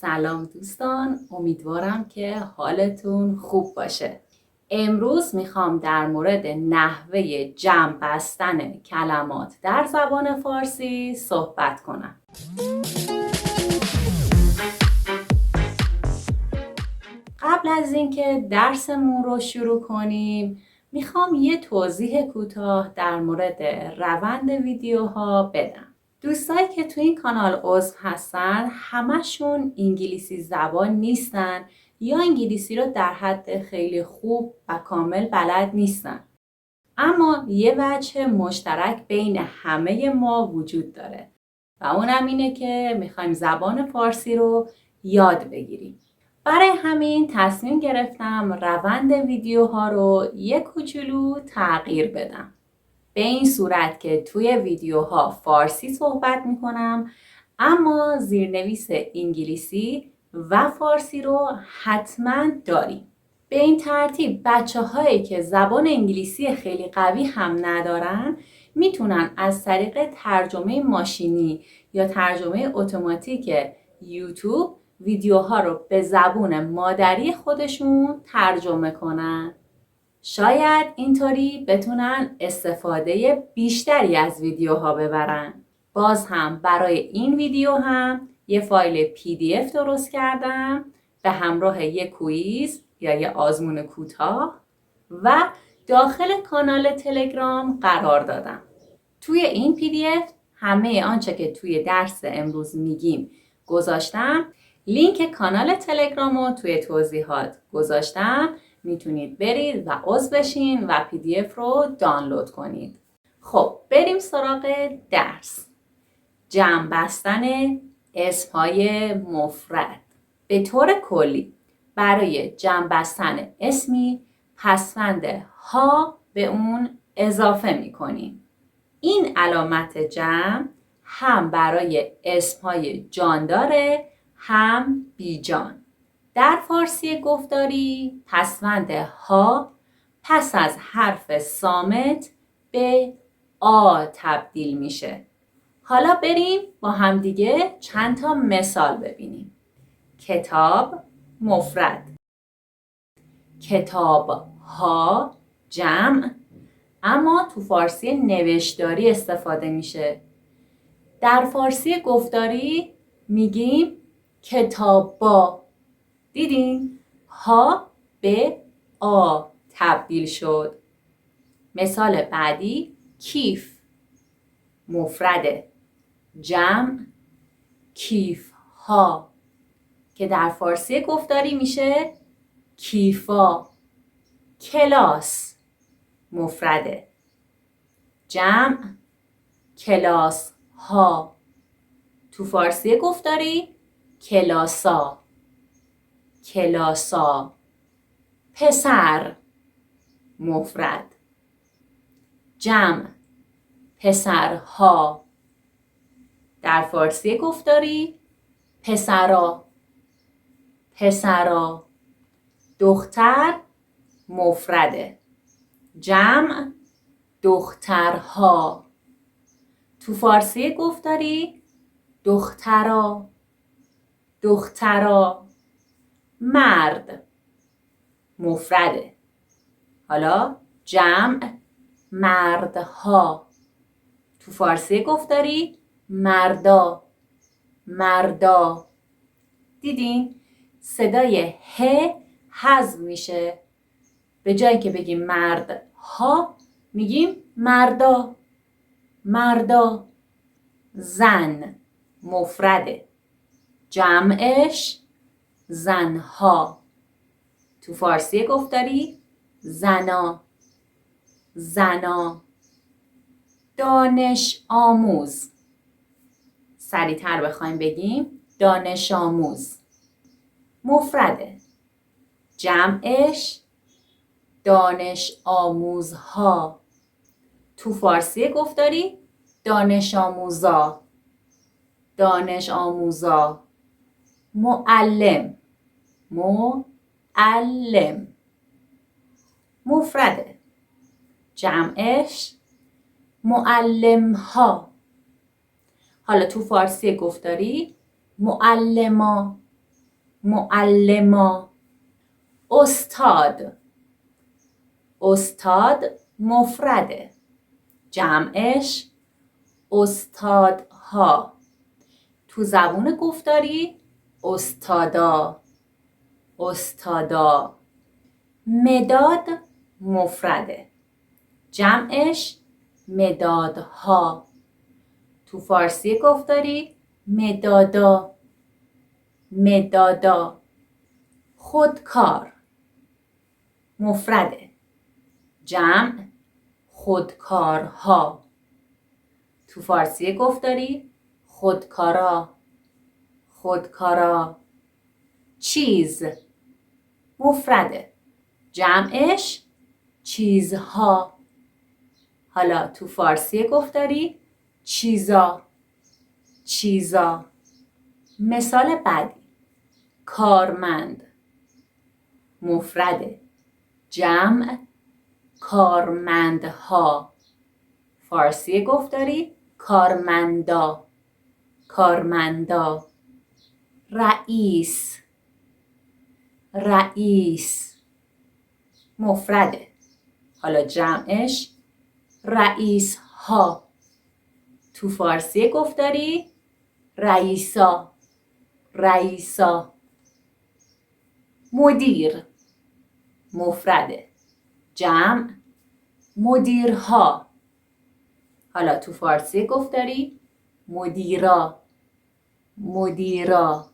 سلام دوستان، امیدوارم که حالتون خوب باشه. امروز میخوام در مورد نحوه جمع بستن کلمات در زبان فارسی صحبت کنم. قبل از اینکه درسمون رو شروع کنیم، میخوام یه توضیح کوتاه در مورد روند ویدیوها بدم. دوستایی که تو این کانال عضو هستن همشون انگلیسی زبان نیستن یا انگلیسی رو در حد خیلی خوب و کامل بلد نیستن. اما یه وجه مشترک بین همه ما وجود داره و اونم اینه که میخوایم زبان فارسی رو یاد بگیریم. برای همین تصمیم گرفتم روند ویدیوها رو یک کوچولو تغییر بدم. به این صورت که توی ویدیوها فارسی صحبت میکنم اما زیرنویس انگلیسی و فارسی رو حتما داریم. به این ترتیب بچه هایی که زبان انگلیسی خیلی قوی هم ندارن میتونن از طریق ترجمه ماشینی یا ترجمه اتوماتیک یوتیوب ویدیوها رو به زبان مادری خودشون ترجمه کنن. شاید اینطوری بتونن استفاده بیشتری از ویدیوها ببرن. باز هم برای این ویدیو هم یه فایل PDF درست کردم به همراه یک کویز یا یه آزمون کوتاه و داخل کانال تلگرام قرار دادم. توی این PDF همه آنچه که توی درس امروز میگیم گذاشتم. لینک کانال تلگرام رو توی توضیحات گذاشتم. میتونید برید و عضو بشین و PDF رو دانلود کنید. خب بریم سراغ درس. جمع بستن اسمهای مفرد. به طور کلی برای جمع بستن اسمی پسوند ها به اون اضافه میکنیم. این علامت جمع هم برای اسمهای جانداره هم بیجان. در فارسی گفتاری پسوند ها پس از حرف صامت به آ تبدیل میشه. حالا بریم با همدیگه چند تا مثال ببینیم. کتاب مفرد، کتاب ها جمع، اما تو فارسی نوشتاری استفاده میشه. در فارسی گفتاری میگیم کتابا. دیدین؟ ها به آ تبدیل شد. مثال بعدی کیف مفرد، جمع کیف ها که در فارسی گفتاری میشه کیفا. کلاس مفرد، جمع کلاس ها. تو فارسی گفتاری کلاسا. کلاسا. پسر مفرد، جمع پسرها. در فارسی گفتاری پسرا. پسرا. دختر مفرد، جمع دخترها. تو فارسی گفتاری دخترا. دخترا. مرد مفرد، حالا جمع مردها. تو فارسی گفتاری مردا. مردا. دیدین؟ صدای ه حذف میشه. به جایی که بگیم مردها میگیم مردا. مردا. زن مفرد، جمعش زنها. تو فارسی گفتاری زنا. زنا. دانش آموز، سریع‌تر بخوایم بگیم دانش آموز مفرده، جمعش دانش آموزها. تو فارسی گفتاری دانش آموزا. دانش آموزا. معلم. معلم مفرده، جمعش معلمها. حالا تو فارسی گفتاری معلما. معلما. استاد. استاد مفرده. جمعش استادها. تو زبون گفتاری استادا. استادا. مداد مفرده. جمعش مدادها. تو فارسی گفتاری مدادا. مدادا. خودکار مفرده. جمع خودکارها. تو فارسی گفتاری خودکارا. خودکارا. چیز مفرده. جمعش چیزها. حالا تو فارسی گفتاری چیزا. چیزا. مثال بعدی. کارمند مفرده. جمع کارمندها. فارسی گفتاری کارمندا. کارمندا. رئیس. رئیس مفرده. حالا جمعش رئیس ها. تو فارسی گفتاری رئیسا. رئیسا. مدیر مفرده. جمع مدیرها. حالا تو فارسی گفتاری مدیرا. مدیرا.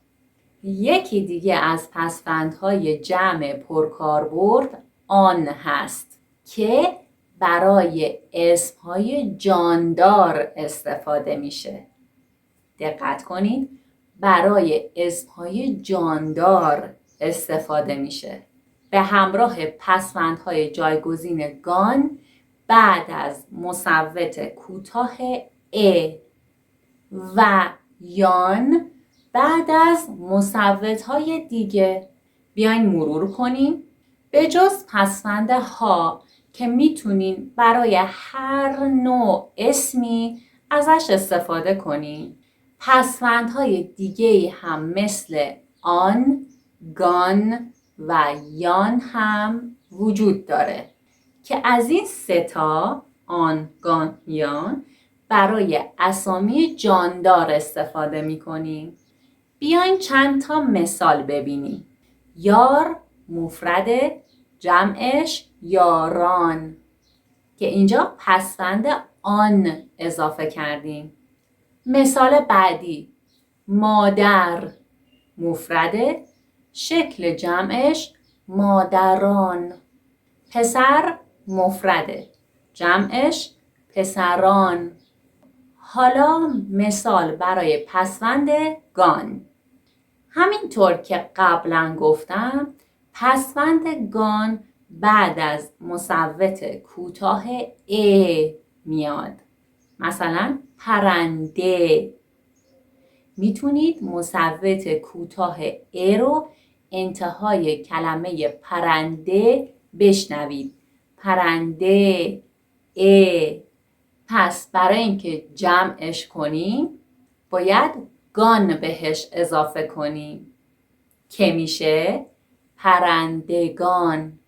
یکی دیگه از پسوندهای جمع پرکاربرد آن هست که برای اسمهای جاندار استفاده میشه. دقت کنید، برای اسمهای جاندار استفاده میشه. به همراه پسوندهای جایگزین گان بعد از مصوت کوتاه ا و یان بعد از مصوت‌های دیگه. بیاین مرور کنیم. به جز پسوند ها که میتونین برای هر نوع اسمی ازش استفاده کنین، پسوندهای دیگه هم مثل آن، گان و یان هم وجود داره که از این ستا آن، گان، یان برای اسامی جاندار استفاده میکنیم. بیاین چند تا مثال ببینیم. یار مفرده. جمعش یاران که اینجا پسوند آن اضافه کردیم. مثال بعدی. مادر مفرده. شکل جمعش مادران. پسر مفرده. جمعش پسران. حالا مثال برای پسوند گان. همینطور که قبلا گفتم، پسوند گان بعد از مصوت کوتاه ا میاد. مثلا پرنده. میتونید مصوت کوتاه ا رو انتهای کلمه پرنده بشنوید. پرنده ا. پس برای اینکه جمعش کنیم باید گان بهش اضافه کنیم که میشه پرندگان.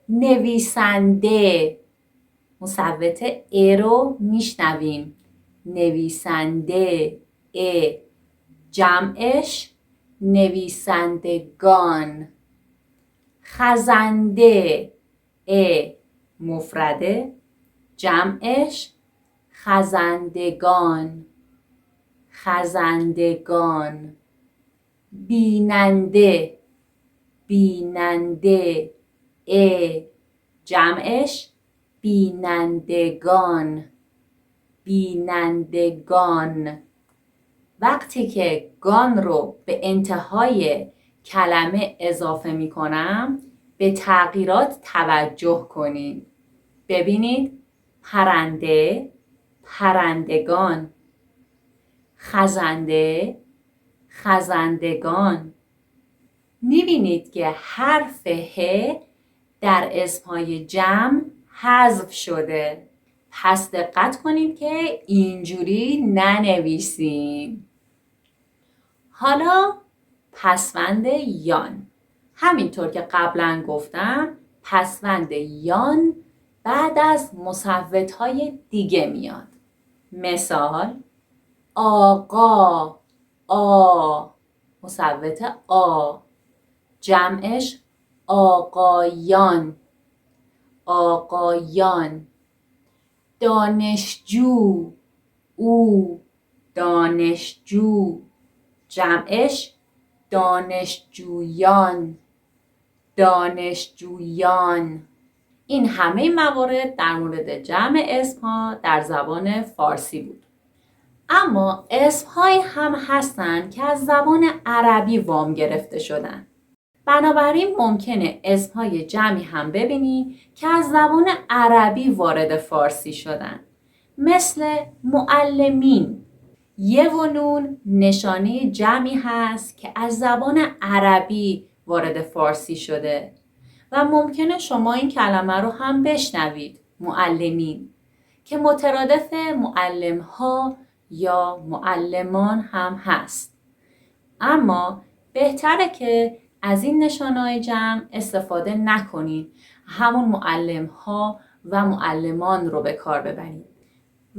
نویسنده. مصوت ا رو میشنویم. نویسنده ا. جمعش نویسندگان. خزنده ا مفرده. جمعش خزندگان. خزندگان. بیننده. بیننده ا. جمعش بینندگان. بینندگان. وقتی که گان رو به انتهای کلمه اضافه می کنم به تغییرات توجه کنید. ببینید پرنده، پرندگان. خزنده، خزندگان. می‌بینید که حرف ه در اسمهای جمع حذف شده. پس دقت کنید که اینجوری ننویسیم. حالا پسوند یان. همینطور که قبلا گفتم پسوند یان بعد از مصوت‌های دیگه میاد. مثال آقا، آ، مصوت آ، جمعش آقایان، آقایان. دانشجو، او، دانشجو، جمعش دانشجویان، دانشجویان. این همه موارد در مورد جمع اسمها در زبان فارسی بود. اما اسمهایی هم هستن که از زبان عربی وام گرفته شدن. بنابراین ممکنه اسمهای جمعی هم ببینی که از زبان عربی وارد فارسی شدن. مثل معلمین. یه و نون نشانه جمعی هست که از زبان عربی وارد فارسی شده و ممکنه شما این کلمه رو هم بشنوید، معلمین، که مترادف معلم‌ها یا معلمان هم هست. اما بهتره که از این نشانه‌های جمع استفاده نکنید، همون معلم‌ها و معلمان رو به کار ببرید.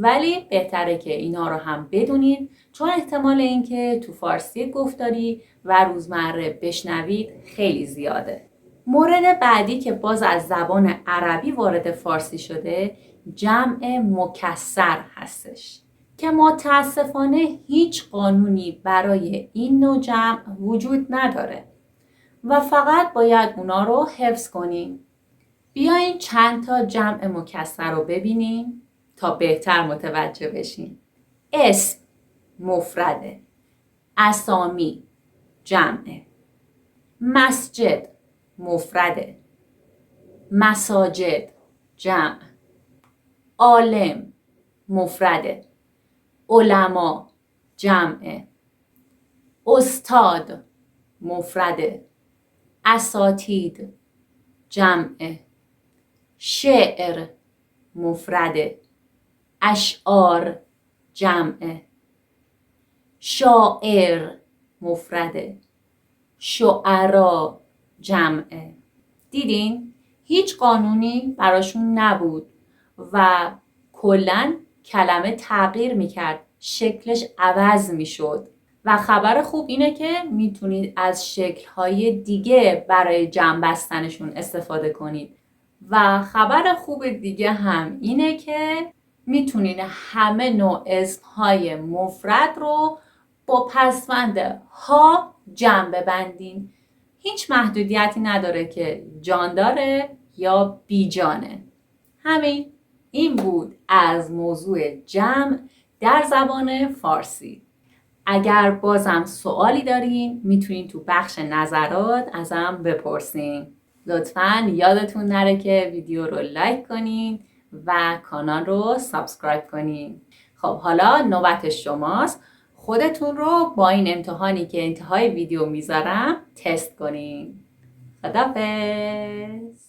ولی بهتره که اینا رو هم بدونید، چون احتمال اینکه تو فارسی گفتاری و روزمره بشنوید خیلی زیاده. مورد بعدی که باز از زبان عربی وارد فارسی شده جمع مکسر هستش که متاسفانه هیچ قانونی برای این نوع جمع وجود نداره و فقط باید اونا رو حفظ کنیم. بیاین چند تا جمع مکسر رو ببینیم تا بهتر متوجه بشین. اسم مفرده، اسامی جمعه، مسجد مفرده، مساجد جمع، عالم مفرده، علما جمعه، استاد مفرده، اساتید جمعه، شعر مفرده، اشعار جمعه، شاعر مفرده، شعرا جمعه. دیدین؟ هیچ قانونی براشون نبود و کلاً کلمه تغییر میکرد، شکلش عوض میشد. و خبر خوب اینه که میتونید از شکل‌های دیگه برای جمع بستنشون استفاده کنید. و خبر خوب دیگه هم اینه که میتونید همه نوع اسمهای مفرد رو با پسوند ها جمع ببندین. هیچ محدودیتی نداره که جان داره یا بی جانه. همین این بود از موضوع جمع در زبان فارسی. اگر بازم سوالی دارین میتونین تو بخش نظرات ازم بپرسین. لطفاً یادتون نره که ویدیو رو لایک کنین و کانال رو سابسکرایب کنین. خب حالا نوبت شماست. خودتون رو با این امتحانی که انتهای ویدیو میذارم تست کنین. خداحافظ.